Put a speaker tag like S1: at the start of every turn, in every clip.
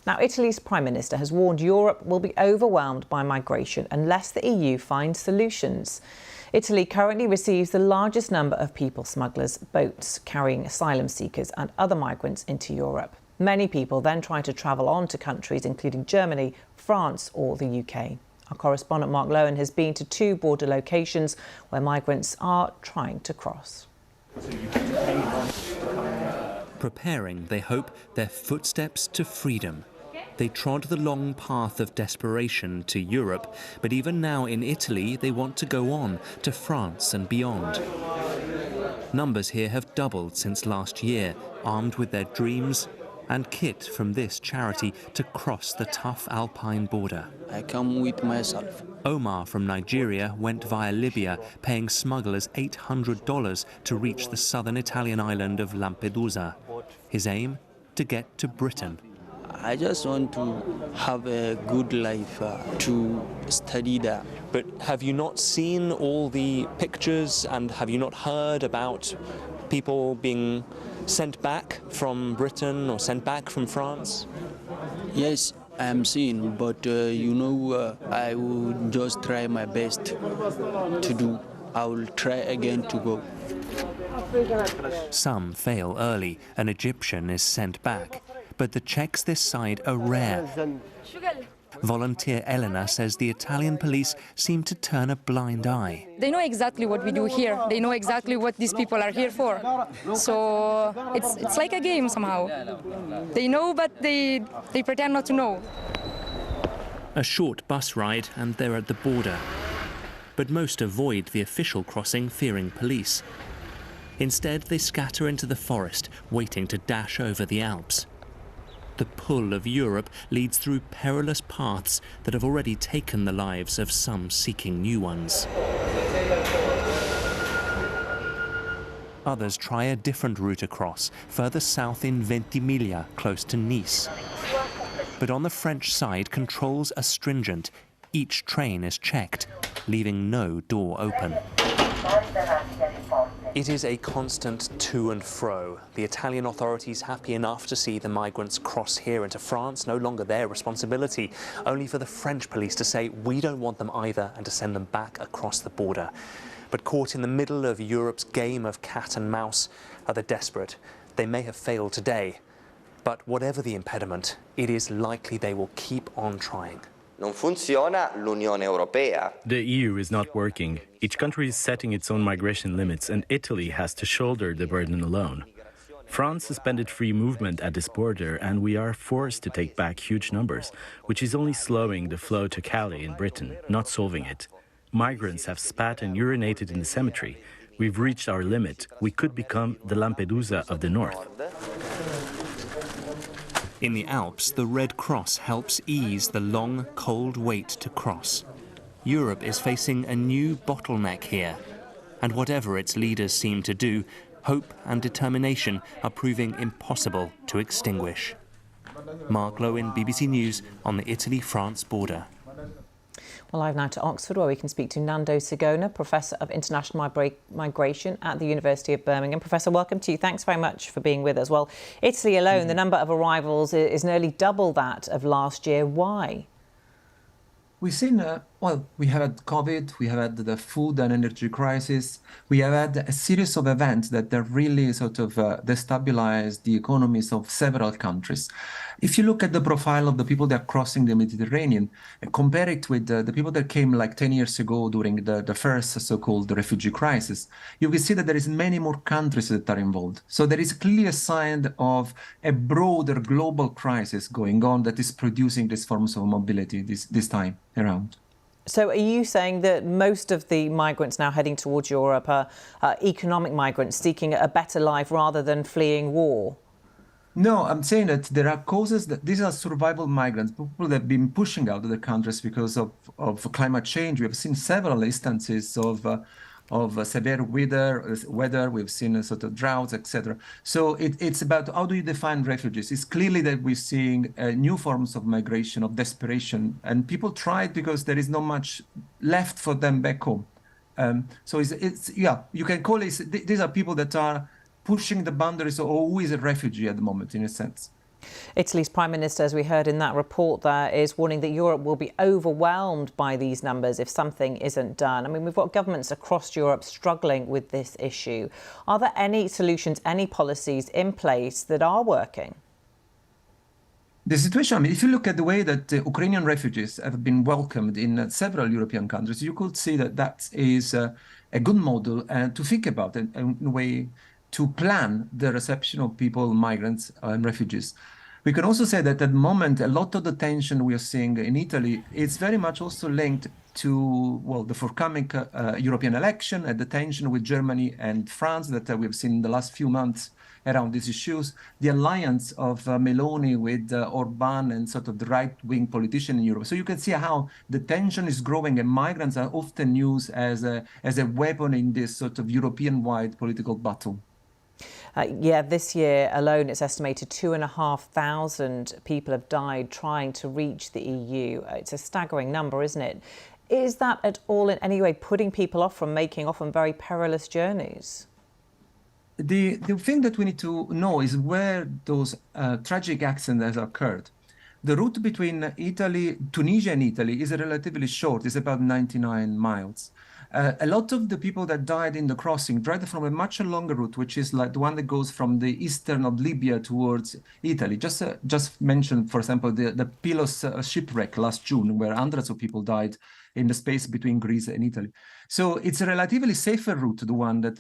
S1: Now, Italy's Prime Minister has warned Europe will be overwhelmed by migration unless the EU finds solutions. Italy currently receives the largest number of people smugglers' boats carrying asylum seekers and other migrants into Europe. Many people then try to travel on to countries including Germany, France or the UK. Our correspondent Mark Lowen has been to 2 border locations where migrants are trying to cross.
S2: Preparing, they hope, their footsteps to freedom. They trod the long path of desperation to Europe, but even now in Italy they want to go on to France and beyond. Numbers here have doubled since last year, armed with their dreams and kit from this charity to cross the tough Alpine border.
S3: I come with myself.
S2: Omar from Nigeria went via Libya, paying smugglers $800 to reach the southern Italian island of Lampedusa. His aim? To get to Britain.
S3: I just want to have a good life, to study there.
S2: But have you not seen all the pictures and have you not heard about people being sent back from Britain or sent back from France?
S3: Yes, I am seeing, but I will just try my best to do. I will try again to go.
S2: Some fail early. An Egyptian is sent back. But the checks this side are rare. Volunteer Elena says the Italian police seem to turn a blind eye.
S4: They know exactly what we do here. They know exactly what these people are here for. So it's like a game somehow. They know, but they pretend not to know.
S2: A short bus ride and they're at the border. But most avoid the official crossing, fearing police. Instead, they scatter into the forest, waiting to dash over the Alps. The pull of Europe leads through perilous paths that have already taken the lives of some seeking new ones. Others try a different route across, further south in Ventimiglia, close to Nice. But on the French side, controls are stringent. Each train is checked, leaving no door open. It is a constant to and fro. The Italian authorities happy enough to see the migrants cross here into France, no longer their responsibility, only for the French police to say we don't want them either and to send them back across the border. But caught in the middle of Europe's game of cat and mouse are the desperate. They may have failed today, but whatever the impediment, it is likely they will keep on trying.
S5: Non funziona l'Unione Europea.
S6: The EU is not working. Each country is setting its own migration limits, and Italy has to shoulder the burden alone. France suspended free movement at this border, and we are forced to take back huge numbers, which is only slowing the flow to Calais in Britain, not solving it. Migrants have spat and urinated in the cemetery. We've reached our limit. We could become the Lampedusa of the north.
S2: In the Alps, the Red Cross helps ease the long, cold wait to cross. Europe is facing a new bottleneck here. And whatever its leaders seem to do, hope and determination are proving impossible to extinguish. Mark Lowen, BBC News, on the Italy-France border.
S1: Well, live now to Oxford, where we can speak to Nando Sigona, Professor of International Migration at the University of Birmingham. Professor, welcome to you. Thanks very much for being with us. Well, Italy alone, the number of arrivals is nearly double that of last year. Why?
S7: We've seen, we have had COVID, we have had the food and energy crisis, we have had a series of events that have really sort of destabilized the economies of several countries. If you look at the profile of the people that are crossing the Mediterranean, compare it with the people that came like 10 years ago during the first so-called refugee crisis, you will see that there is many more countries that are involved. So there is clearly a sign of a broader global crisis going on that is producing these forms of mobility this time around.
S1: So are you saying that most of the migrants now heading towards Europe are economic migrants seeking a better life rather than fleeing war?
S7: No, I'm saying that there are causes that these are survival migrants, people that have been pushing out of the countries because of climate change. We have seen several instances of severe weather. We've seen sort of droughts, etc. So it's about how do you define refugees? It's clearly that we're seeing new forms of migration, of desperation, and people try it because there is not much left for them back home. So you can call it, these are people that are pushing the boundaries of who is a refugee at the moment, in a sense.
S1: Italy's Prime Minister, as we heard in that report there, is warning that Europe will be overwhelmed by these numbers if something isn't done. I mean, we've got governments across Europe struggling with this issue. Are there any solutions, any policies in place that are working?
S7: The situation, I mean, if you look at the way that Ukrainian refugees have been welcomed in several European countries, you could see that that is a good model to think about, and in a way to plan the reception of people, migrants and refugees. We can also say that at the moment, a lot of the tension we are seeing in Italy is very much also linked to, well, the forthcoming European election and the tension with Germany and France that we've seen in the last few months around these issues, the alliance of Meloni with Orban and sort of the right-wing politician in Europe. So you can see how the tension is growing, and migrants are often used as a weapon in this sort of European-wide political battle.
S1: Yeah, this year alone, it's estimated 2,500 people have died trying to reach the EU. It's a staggering number, isn't it? Is that at all in any way putting people off from making often very perilous journeys?
S7: The thing that we need to know is where those tragic accidents have occurred. The route between Tunisia and Italy is relatively short. It's about 99 miles. A lot of the people that died in the crossing died from a much longer route, which is like the one that goes from the eastern of Libya towards Italy. Just mention, for example, the Pylos shipwreck last June, where hundreds of people died in the space between Greece and Italy. So it's a relatively safer route, the one that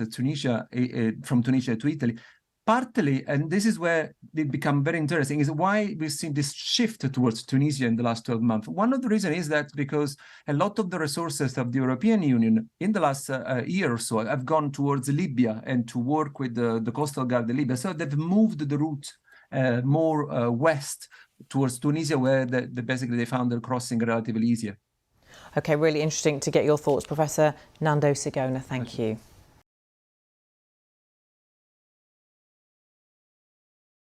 S7: from Tunisia to Italy. Partly, and this is where it becomes very interesting, is why we've seen this shift towards Tunisia in the last 12 months. One of the reasons is that because a lot of the resources of the European Union in the last year or so have gone towards Libya and to work with the Coastal Guard of Libya. So they've moved the route more west towards Tunisia, where basically they found the crossing relatively easier.
S1: OK, really interesting to get your thoughts. Professor Nando Sigona, thank you.